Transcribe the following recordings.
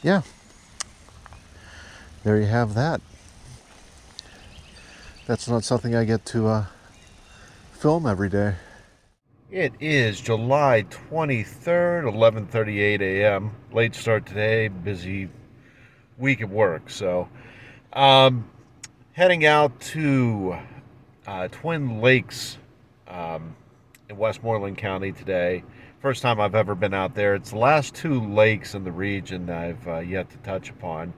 yeah, there you have that. That's not something I get to film every day. It is July 23rd, 11:38 a.m. Late start today, busy week at work. So, heading out to Twin Lakes in Westmoreland County today. First time I've ever been out there. It's the last two lakes in the region I've yet to touch upon.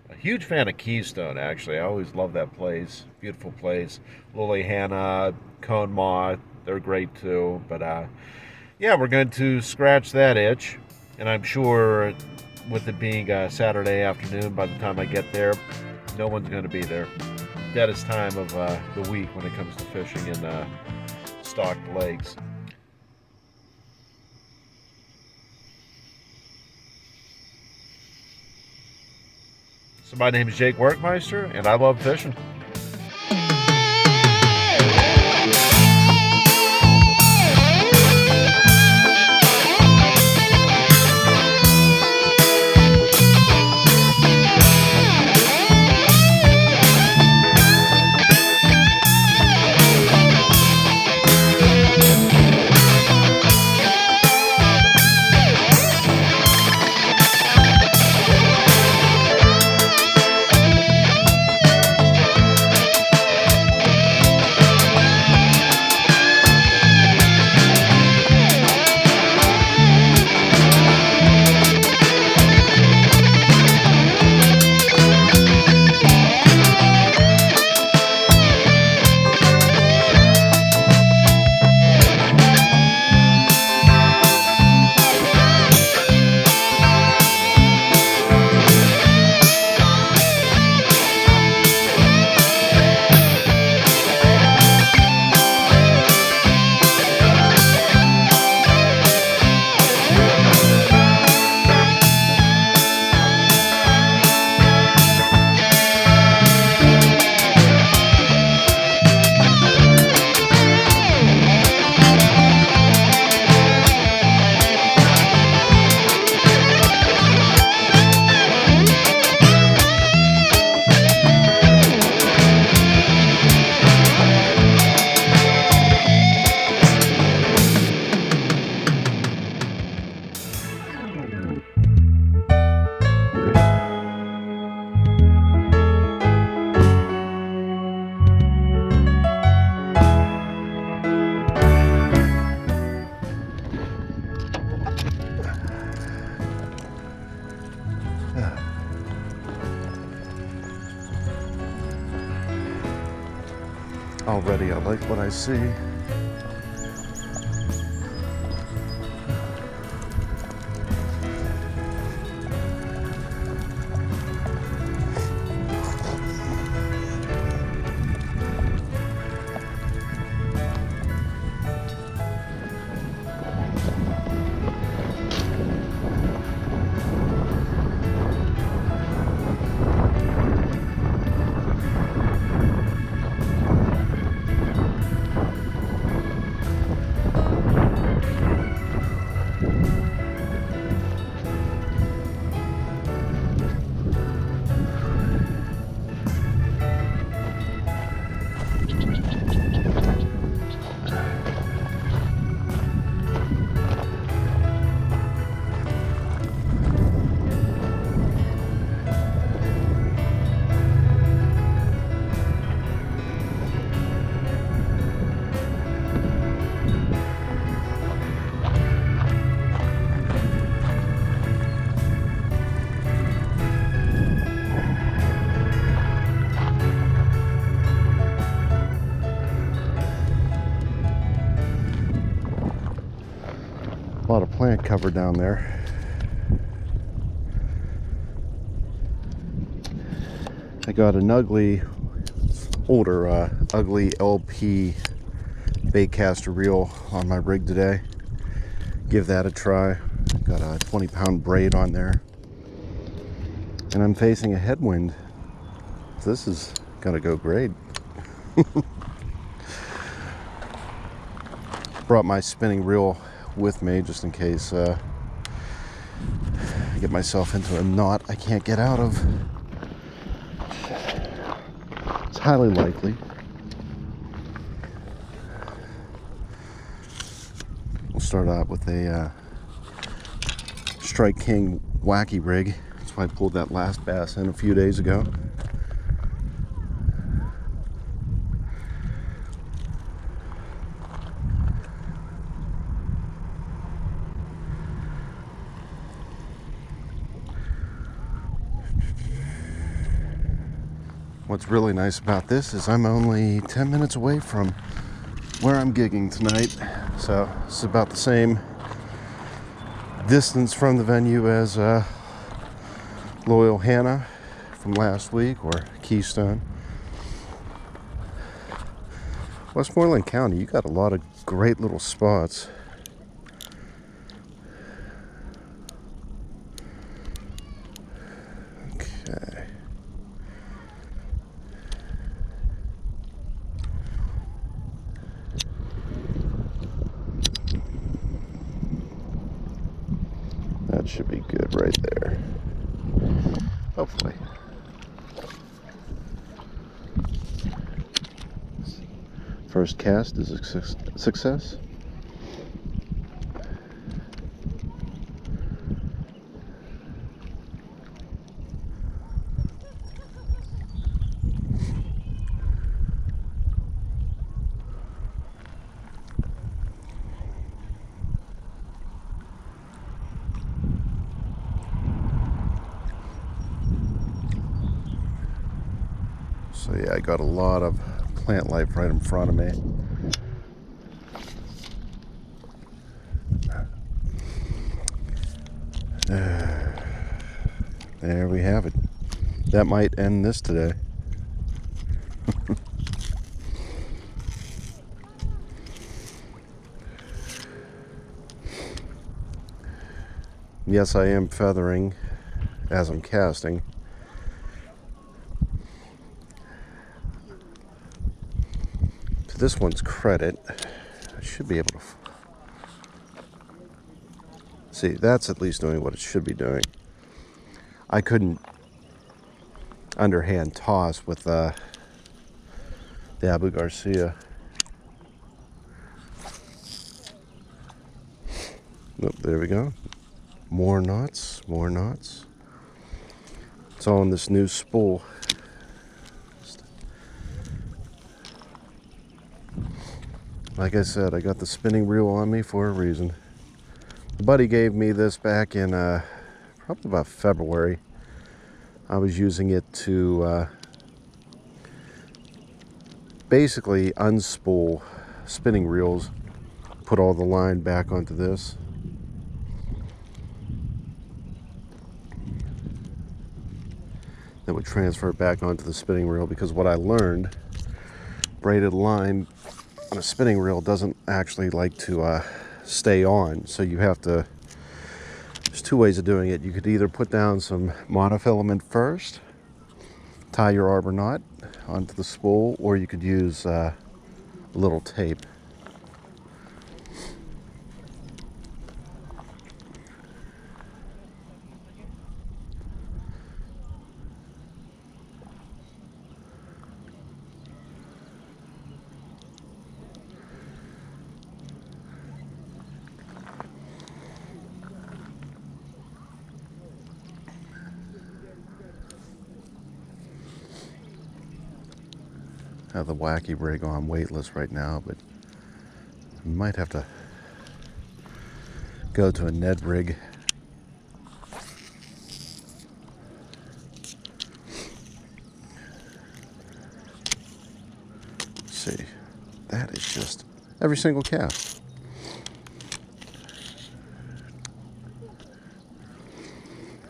A huge fan of Keystone, actually. I always love that place. Beautiful place. Lilyhanna, Conemaugh, they're great too. But yeah, we're going to scratch that itch. And I'm sure with it being Saturday afternoon, by the time I get there, no one's going to be there. Deadest time of the week when it comes to fishing in stocked lakes. So my name is Jake Workmeister, and I love fishing. Already, I like what I see. A lot of plant cover down there. I got an older ugly LP baitcaster reel on my rig today. Give that a try. Got a 20-pound braid on there. And I'm facing a headwind. So this is gonna go great. Brought my spinning reel with me just in case get myself into a knot I can't get out of. It's highly likely. We'll start out with a Strike King wacky rig. That's why I pulled that last bass in a few days ago. What's really nice about this is I'm only 10 minutes away from where I'm gigging tonight. So it's about the same distance from the venue as Loyal Hannah from last week, or Keystone. Westmoreland County, you got a lot of great little spots. Okay. That should be good right there. Hopefully. First cast is a success. So yeah, I got a lot of plant life right in front of me. There we have it. That might end this today. Yes, I am feathering as I'm casting. To this one's credit, I should be able to see, that's at least doing what it should be doing. I couldn't underhand toss with the Abu Garcia. Nope, there we go. More knots, more knots. It's all in this new spool. Like I said, I got the spinning reel on me for a reason. A buddy gave me this back in probably about February. I was using it to basically unspool spinning reels, put all the line back onto this. That would transfer it back onto the spinning reel, because what I learned, braided line on a spinning reel doesn't actually like to stay on, so you have to, there's two ways of doing it. You could either put down some monofilament first, tie your arbor knot onto the spool, or you could use a little tape. I have the wacky rig on weightless right now, but I might have to go to a Ned rig. Let's see, that is just every single cast.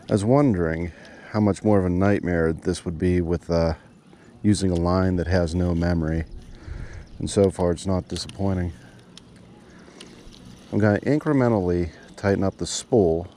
I was wondering how much more of a nightmare this would be with using a line that has no memory, and so far it's not disappointing. I'm going to incrementally tighten up the spool.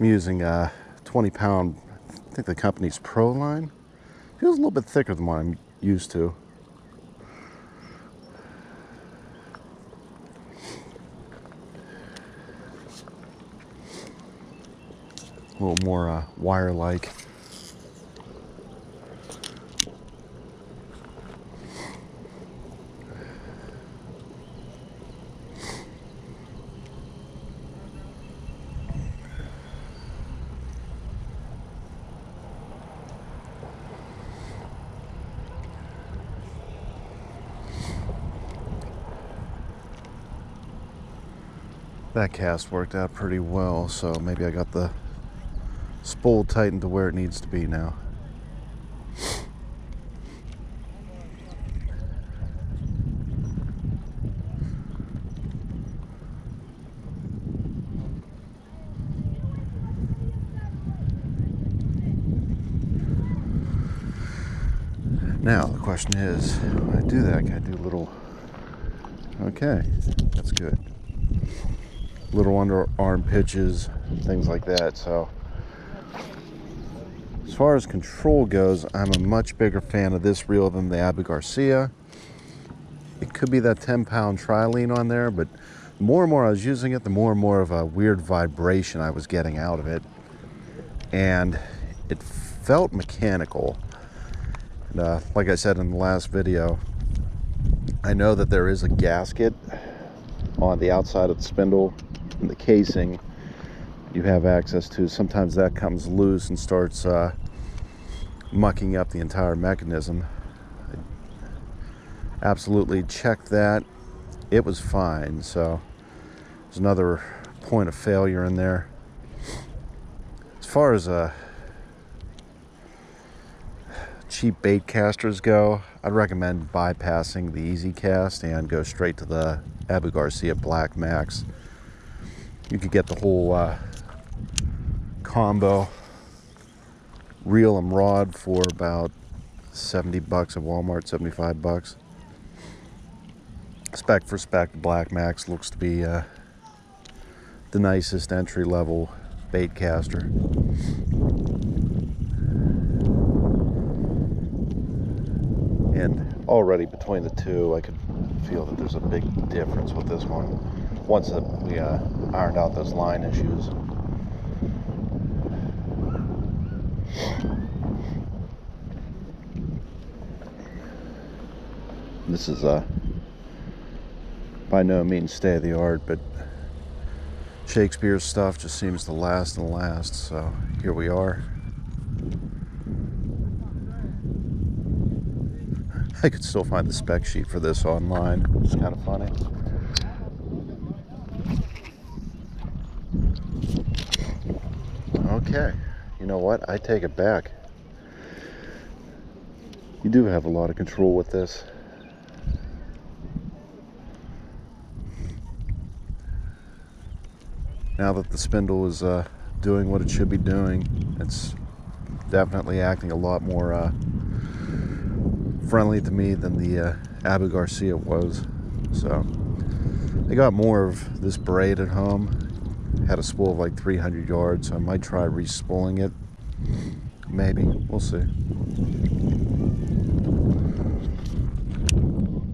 I'm using a 20-pound, I think the company's Pro line. Feels a little bit thicker than what I'm used to. A little more wire-like. That cast worked out pretty well, so maybe I got the spool tightened to where it needs to be now. Now the question is, when I do that, can I do a little, okay, that's good. Little underarm pitches, things like that. So as far as control goes, I'm a much bigger fan of this reel than the Abu Garcia. It could be that 10-pound tri-lean on there, but the more and more I was using it, the more and more of a weird vibration I was getting out of it. And it felt mechanical. And, like I said in the last video, I know that there is a gasket on the outside of the spindle and the casing you have access to. Sometimes that comes loose and starts mucking up the entire mechanism. I absolutely checked that. It was fine, so there's another point of failure in there. As far as cheap bait casters go, I'd recommend bypassing the Easy Cast and go straight to the Abu Garcia Black Max. You could get the whole combo reel and rod for about 70 bucks at Walmart, 75 bucks. Spec for spec, the Black Max looks to be the nicest entry-level bait caster. And already between the two, I could feel that there's a big difference with this one. Once we ironed out those line issues. This is by no means state of the art, but Shakespeare's stuff just seems to last and last, so here we are. I could still find the spec sheet for this online. It's kind of funny. Okay, you know what? I take it back. You do have a lot of control with this. Now that the spindle is doing what it should be doing, it's definitely acting a lot more friendly to me than the Abu Garcia was. So I got more of this braid at home. Had a spool of like 300 yards, so I might try re-spooling it. Maybe, we'll see.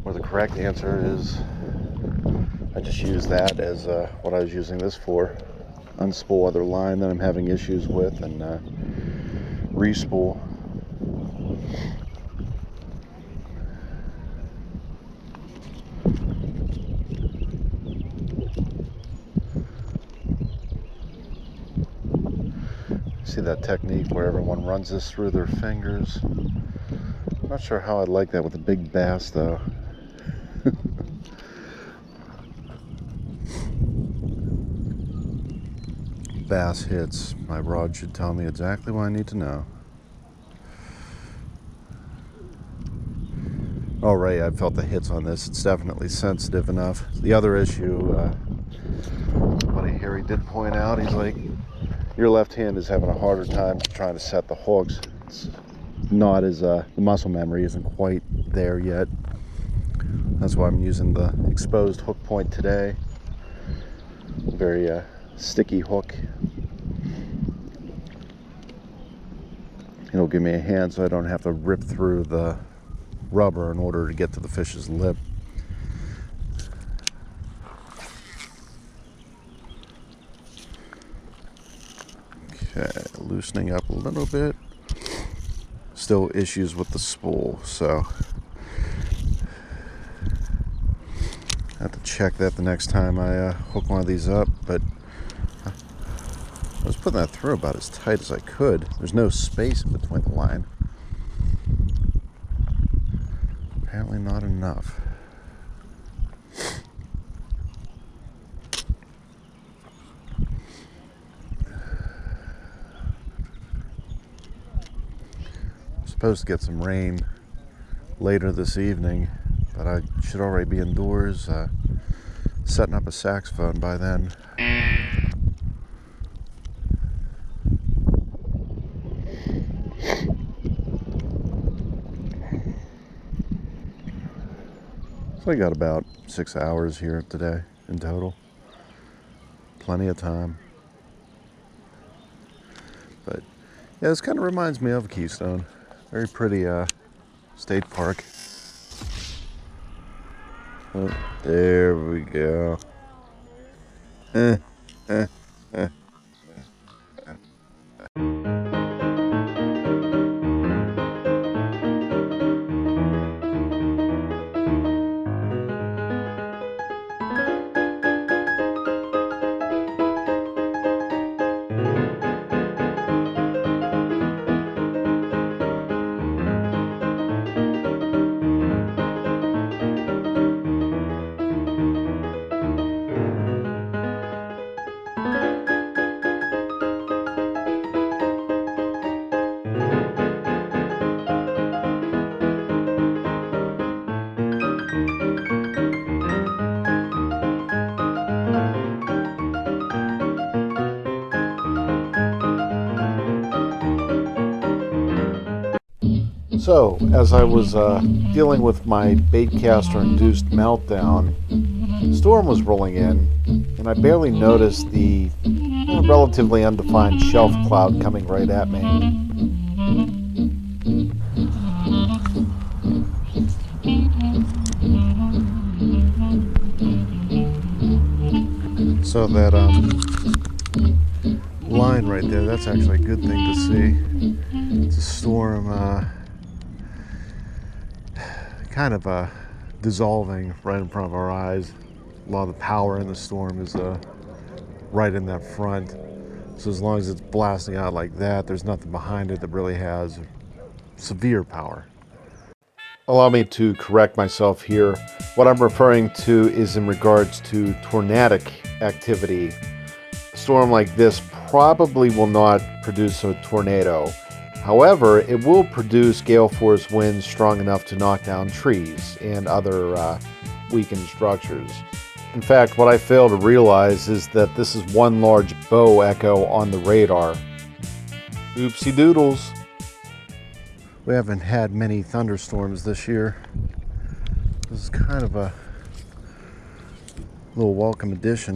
Or the correct answer is I just use that as what I was using this for. Unspool other line that I'm having issues with and re-spool. See that technique where everyone runs this through their fingers. I'm not sure how I'd like that with a big bass though. Bass hits. My rod should tell me exactly what I need to know. Alright, I felt the hits on this. It's definitely sensitive enough. The other issue, buddy Harry did point out, he's like, your left hand is having a harder time trying to set the hooks. It's not as, the muscle memory isn't quite there yet. That's why I'm using the exposed hook point today. Very sticky hook. He'll give me a hand so I don't have to rip through the rubber in order to get to the fish's lip. Okay, loosening up a little bit. Still issues with the spool, so I have to check that the next time I hook one of these up, but I was putting that through about as tight as I could. There's no space in between the line. Apparently not enough. I'm supposed to get some rain later this evening, but I should already be indoors setting up a saxophone by then. So I got about 6 hours here today in total. Plenty of time. But yeah, this kind of reminds me of Keystone. Very pretty state park. Oh, there we go. Eh, eh, eh. So, as I was dealing with my baitcaster-induced meltdown, the storm was rolling in, and I barely noticed the relatively undefined shelf cloud coming right at me. So that line right there, that's actually a good thing to see. It's a storm kind of dissolving right in front of our eyes. A lot of the power in the storm is right in that front. So as long as it's blasting out like that, there's nothing behind it that really has severe power. Allow me to correct myself here. What I'm referring to is in regards to tornadic activity. A storm like this probably will not produce a tornado. However, it will produce gale force winds strong enough to knock down trees and other weakened structures. In fact, what I fail to realize is that this is one large bow echo on the radar. Oopsie doodles. We haven't had many thunderstorms this year. This is kind of a little welcome addition.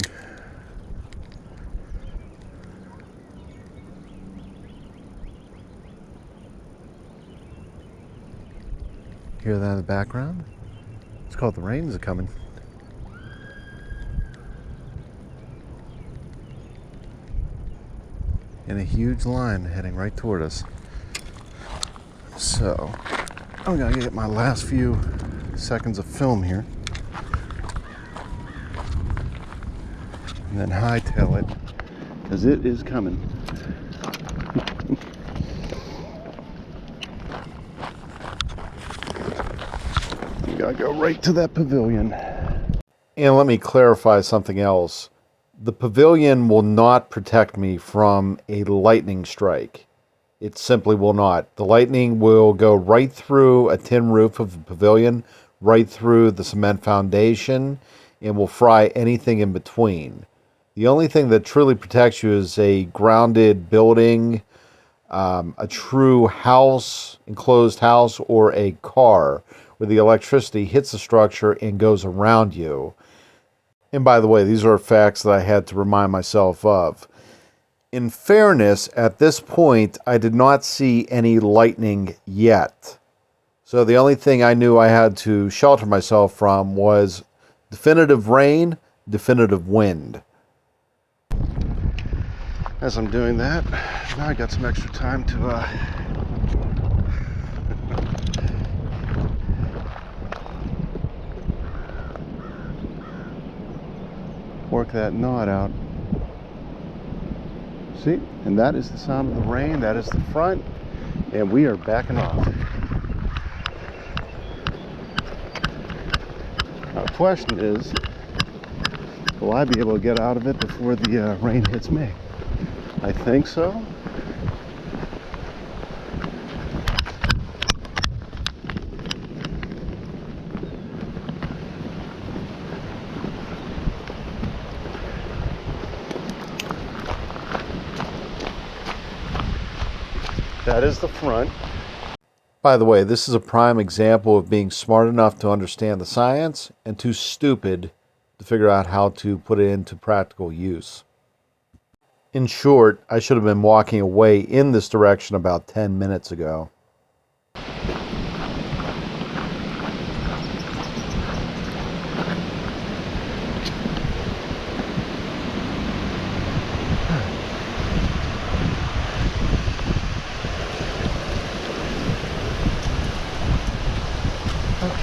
Hear that in the background? It's called the rains are coming. In a huge line heading right toward us. So, I'm gonna get my last few seconds of film here. And then hightail it, because it is coming. Gotta go right to that pavilion. And let me clarify something else. The pavilion will not protect me from a lightning strike. It simply will not. The lightning will go right through a tin roof of the pavilion, right through the cement foundation, and will fry anything in between. The only thing that truly protects you is a grounded building, a true house, enclosed house, or a car, where the electricity hits the structure and goes around you. And by the way, these are facts that I had to remind myself of. In fairness, at this point, I did not see any lightning yet. So the only thing I knew I had to shelter myself from was definitive rain, definitive wind. As I'm doing that, now I got some extra time to work that knot out. See? And that is the sound of the rain. That is the front. And we are backing off. Now the question is, will I be able to get out of it before the rain hits me? I think so. That is the front. By the way, this is a prime example of being smart enough to understand the science and too stupid to figure out how to put it into practical use. In short, I should have been walking away in this direction about 10 minutes ago.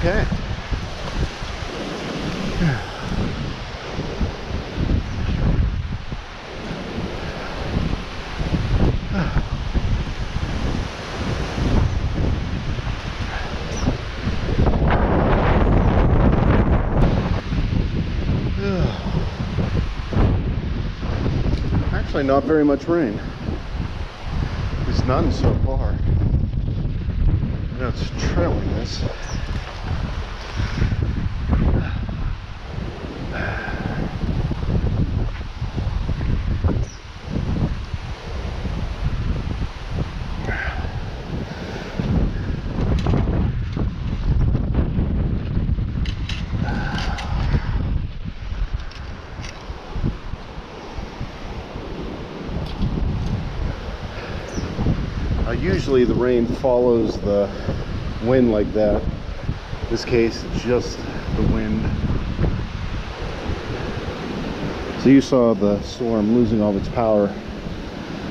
Okay. Actually, not very much rain. There's none so far. Now it's trailing this. Usually the rain follows the wind like that. In this case, it's just the wind. So you saw the storm losing all of its power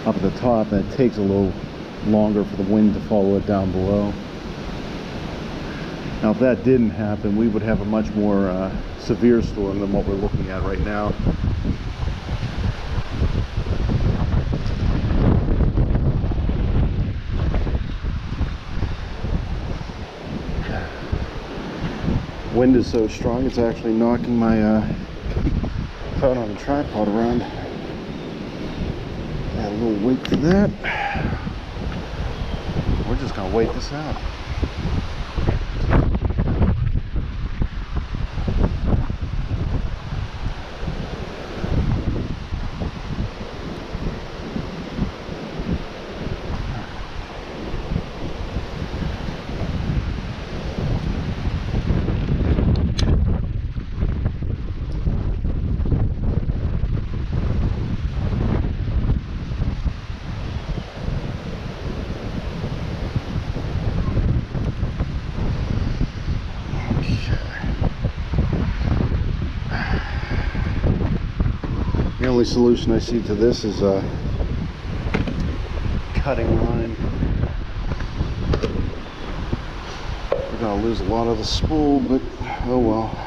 up at the top, and it takes a little longer for the wind to follow it down below. Now if that didn't happen, we would have a much more severe storm than what we're looking at right now. Wind is so strong it's actually knocking my phone on the tripod around. Add a little weight for that. We're just gonna wait this out. The only solution I see to this is a cutting line. We're gonna lose a lot of the spool, but oh well.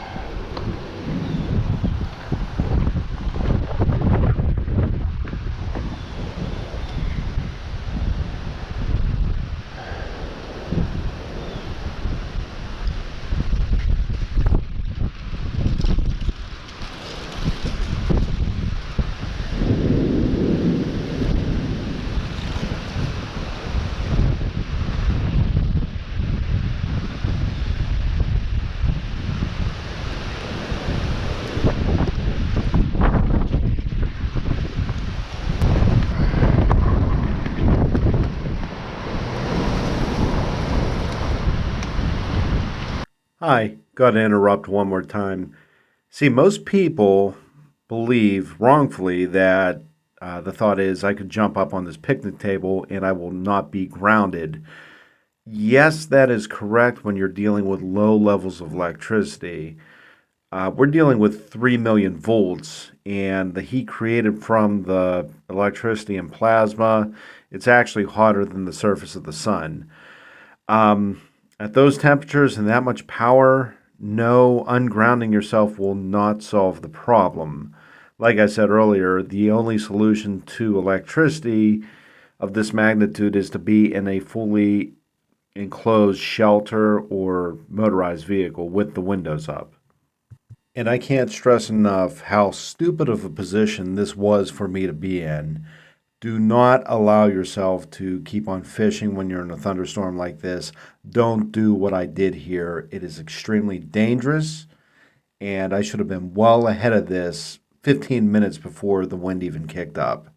Hi, gotta interrupt one more time. See, most people believe wrongfully that The thought is I could jump up on this picnic table and I will not be grounded. Yes, that is correct when you're dealing with low levels of electricity. We're dealing with 3 million volts, and the heat created from the electricity and plasma, it's actually hotter than the surface of the sun. At those temperatures and that much power, no, ungrounding yourself will not solve the problem. Like I said earlier, the only solution to electricity of this magnitude is to be in a fully enclosed shelter or motorized vehicle with the windows up. And I can't stress enough how stupid of a position this was for me to be in. Do not allow yourself to keep on fishing when you're in a thunderstorm like this. Don't do what I did here. It is extremely dangerous, and I should have been well ahead of this 15 minutes before the wind even kicked up.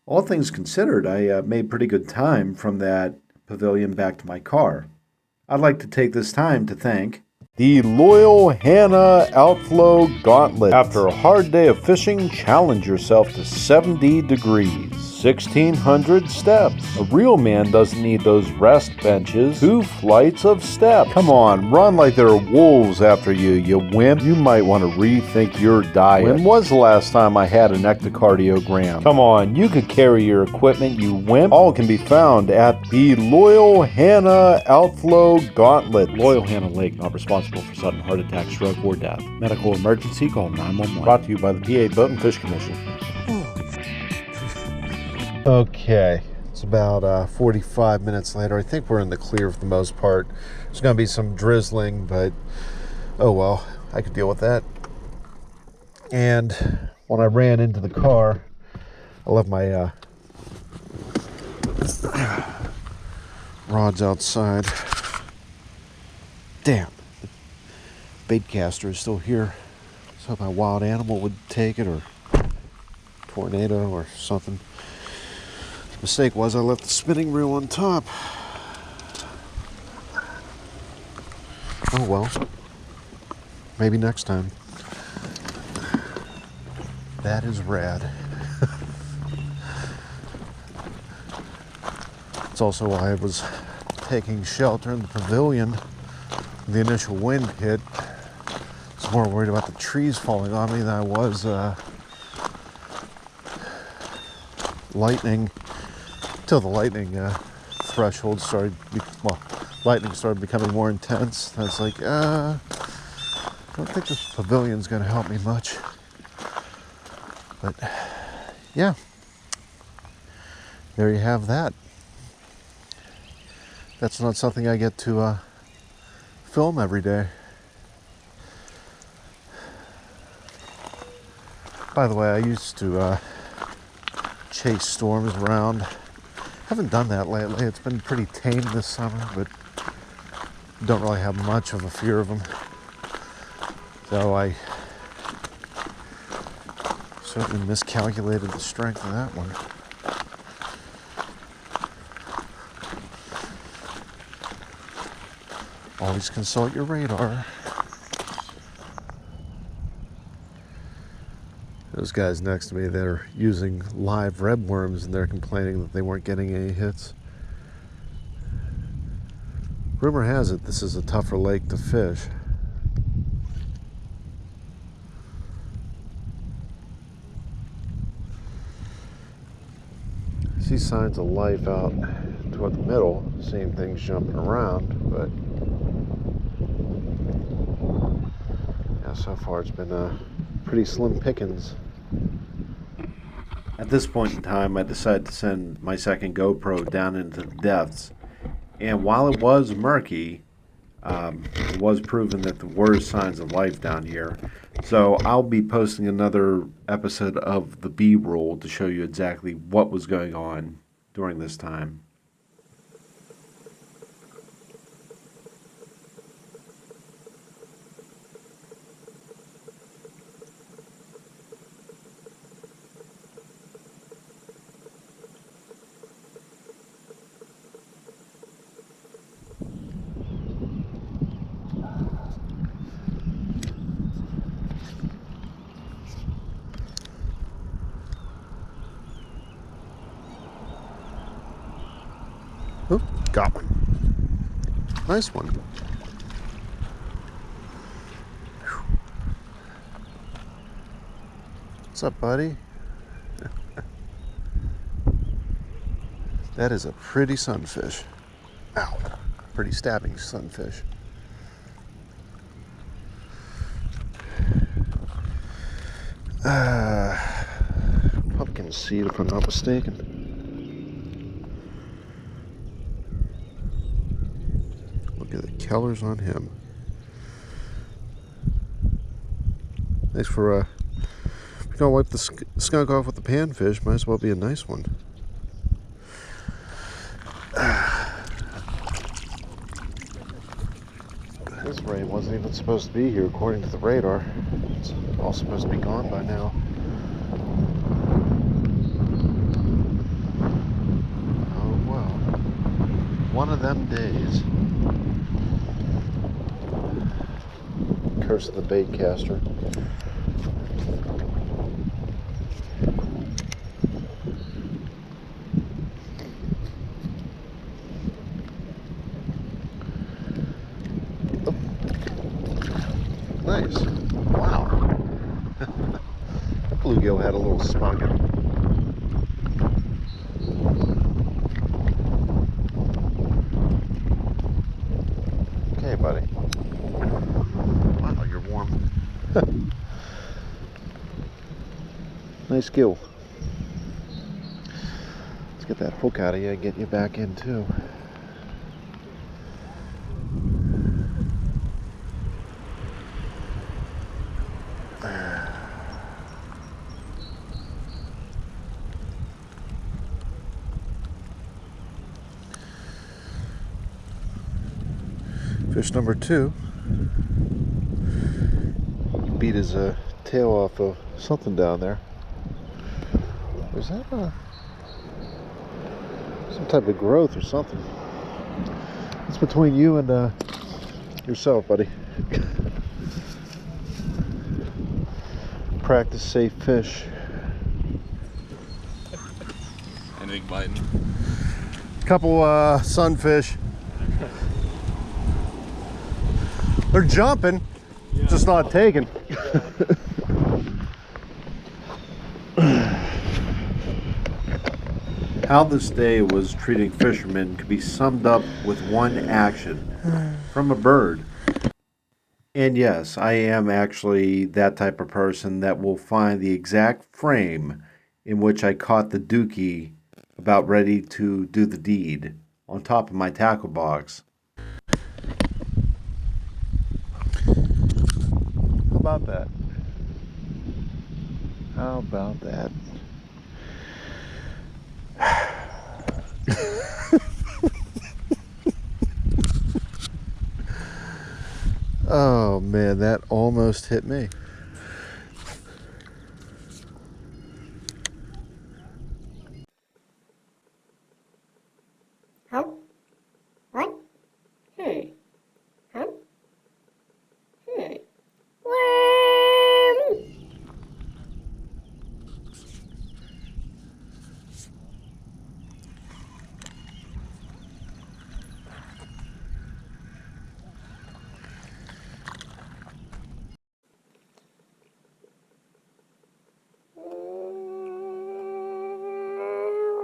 All things considered, I made pretty good time from that pavilion back to my car. I'd like to take this time to thank the Loyal Hannah Outflow Gauntlet. After a hard day of fishing, challenge yourself to 70 degrees. 1,600 steps. A real man doesn't need those rest benches. 2 flights of steps. Come on, run like there are wolves after you, you wimp. You might want to rethink your diet. When was the last time I had an ectocardiogram? Come on, you could carry your equipment, you wimp. All can be found at the Loyal Hannah Outflow Gauntlet. Loyal Hannah Lake, not responsible for sudden heart attack, stroke, or death. Medical emergency, call 911. Brought to you by the PA Boat and Fish Commission. Okay, it's about 45 minutes later. I think we're in the clear for the most part. There's going to be some drizzling, but oh well, I could deal with that. And when I ran into the car, I left my rods outside. Damn, the bait caster is still here. So if a wild animal would take it, or tornado or something. Mistake was I left the spinning reel on top. Oh well, maybe next time. That is rad. It's also why I was taking shelter in the pavilion. The initial wind hit. I was more worried about the trees falling on me than I was lightning. Till the lightning threshold started, well, lightning started becoming more intense. I was like, I don't think this pavilion's going to help me much. But yeah, there you have that. That's not something I get to film every day. By the way, I used to chase storms around. Haven't done that lately. It's been pretty tame this summer, but don't really have much of a fear of them. So I certainly miscalculated the strength of that one. Always consult your radar. Those guys next to me, they're using live redworms and they're complaining that they weren't getting any hits. Rumor has it this is a tougher lake to fish. I see signs of life out toward the middle, seeing things jumping around, but yeah, so far it's been pretty slim pickings. At this point in time, I decided to send my second GoPro down into the depths. And while it was murky, it was proven that there were signs of life down here. So I'll be posting another episode of the B-roll to show you exactly what was going on during this time. Oop, got one. Nice one. Whew. What's up, buddy? That is a pretty sunfish. Ow. Pretty stabbing sunfish. Pumpkin seed, if I'm not mistaken. Look at the colors on him. Nice for, if you're gonna wipe the skunk off with the panfish, might as well be a nice one. This rain wasn't even supposed to be here according to the radar. It's all supposed to be gone by now. Oh well. One of them days. Curse of the bait caster. Nice. Wow. That bluegill had a little spunking. Okay, buddy. Wow, you're warm. Nice gill. Let's get that hook out of you and get you back in too. Fish number 2. He beat his tail off of something down there. Was that some type of growth or something? It's between you and yourself, buddy. Practice safe fish. Anything biting? Couple sunfish. They're jumping, yeah. Just not taking. How this day was treating fishermen could be summed up with one action from a bird. And yes, I am actually that type of person that will find the exact frame in which I caught the dookie about ready to do the deed on top of my tackle box. How about that? How about that? Oh man, that almost hit me. Huh? What? Hmm. Huh? Hmm. Worm!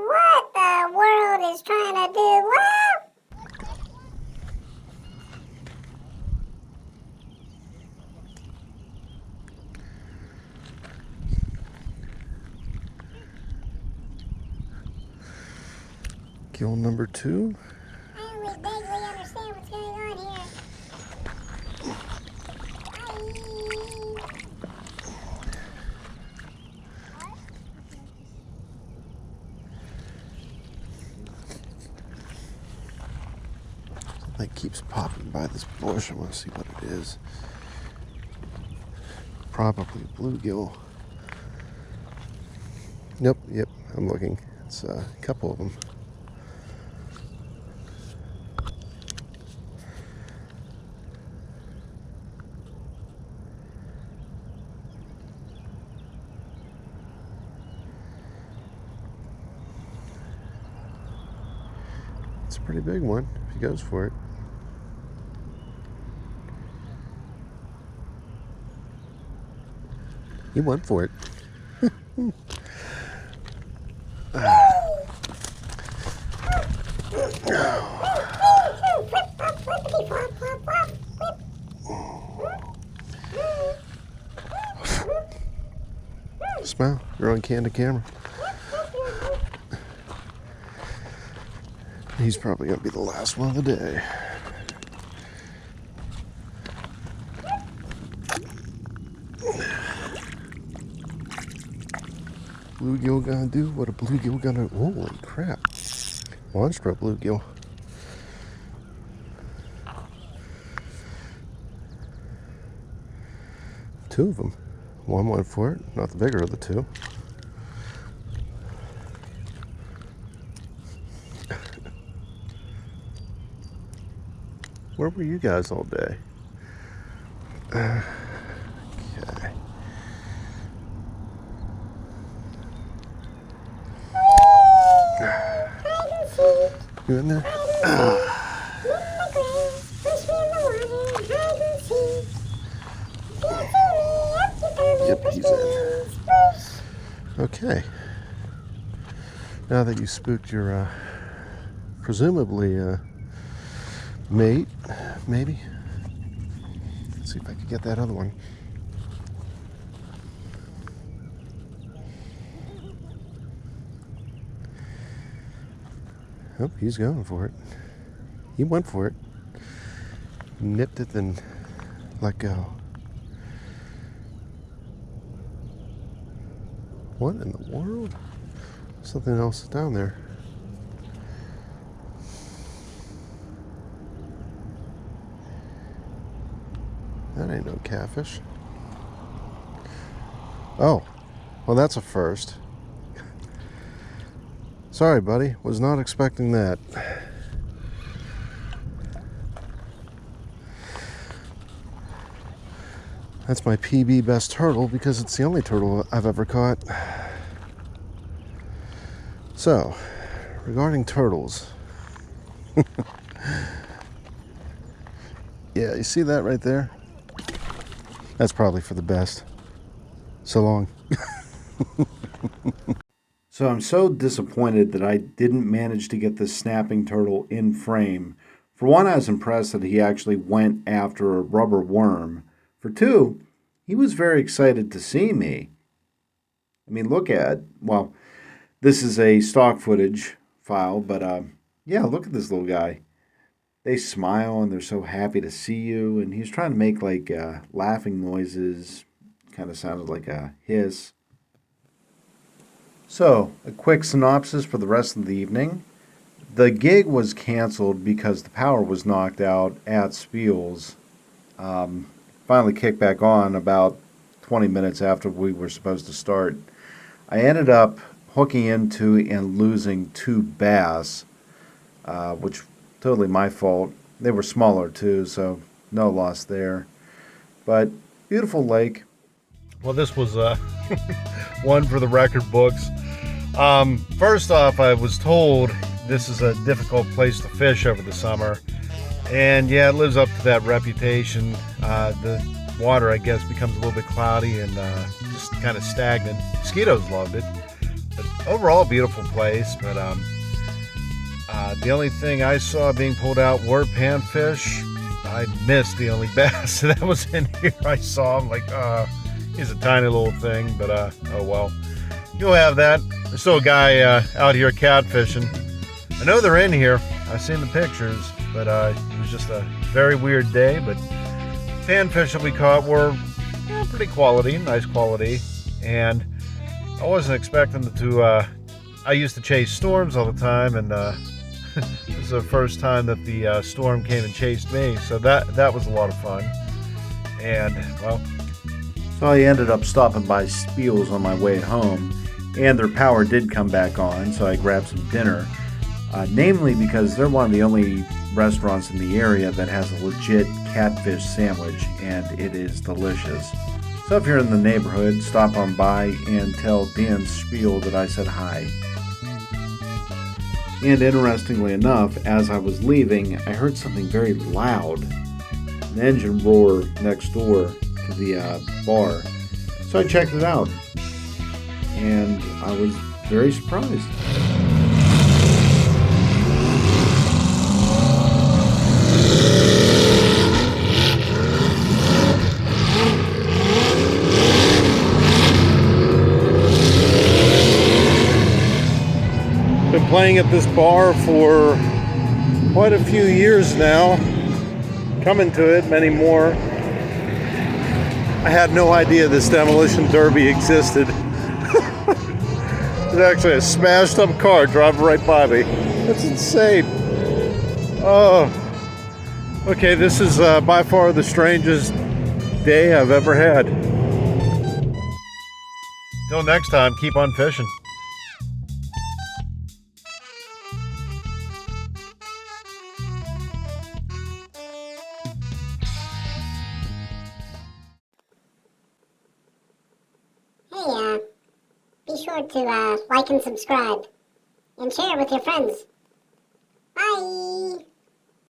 What the world is trying to do? What? Gill number 2. I only vaguely understand what's going on here. Something keeps popping by this bush. I want to see what it is. Probably a bluegill. Nope, yep, I'm looking. It's a couple of them. It's a pretty big one if he goes for it. He went for it. Smile, you're on candid camera. He's probably going to be the last one of the day. Bluegill gonna do what a bluegill gonna... Holy crap. Monstro bluegill. Two of them. One went for it, not the bigger of the two. Where were you guys all day? Okay. You in there? Yep, he's in. Okay. Now that you spooked your presumably mate, maybe. Let's see if I can get that other one. Oh, he's going for it. He went for it. Nipped it, then let go. What in the world? Something else down there. That ain't no catfish. Oh, well, that's a first. Sorry, buddy. Was not expecting that. That's my PB best turtle because it's the only turtle I've ever caught. So, regarding turtles. Yeah, you see that right there? That's probably for the best. So long. So I'm so disappointed that I didn't manage to get this snapping turtle in frame. For one, I was impressed that he actually went after a rubber worm. For two, he was very excited to see me. I mean, well, this is a stock footage file, but yeah, look at this little guy. They smile and they're so happy to see you, and he's trying to make like laughing noises, kind of sounded like a hiss. So, a quick synopsis for the rest of the evening. The gig was canceled because the power was knocked out at Spiel's. Finally kicked back on about 20 minutes after we were supposed to start. I ended up hooking into and losing 2 bass, which totally my fault. They were smaller too, so no loss there. But beautiful lake. Well, this was one for the record books. First off, I was told this is a difficult place to fish over the summer. And yeah, it lives up to that reputation. The water, I guess, becomes a little bit cloudy and just kind of stagnant. Mosquitoes loved it. But overall, beautiful place. But the only thing I saw being pulled out were panfish. I missed the only bass that was in here. I saw him like, he's a tiny little thing, but oh well. You'll have that. There's still a guy out here catfishing. I know they're in here. I've seen the pictures, but it was just a very weird day. But panfish that we caught were pretty quality, nice quality. And I wasn't expecting to, I used to chase storms all the time, and this is the first time that the storm came and chased me. So that was a lot of fun. And, well, So I ended up stopping by Spiel's on my way home, and their power did come back on, so I grabbed some dinner. Namely because they're one of the only restaurants in the area that has a legit catfish sandwich, and it is delicious. So if you're in the neighborhood, stop on by and tell Dan Spiel that I said hi. And interestingly enough, as I was leaving, I heard something very loud, an engine roar next door to the bar. So I checked it out, and I was very surprised. Been playing at this bar for quite a few years now. Coming to it many more. I had no idea this demolition derby existed. There's actually a smashed up car driving right by me. That's insane. Oh. Okay, this is by far the strangest day I've ever had. till next time, keep on fishing. Hey, be sure to like and subscribe and share with your friends. Bye!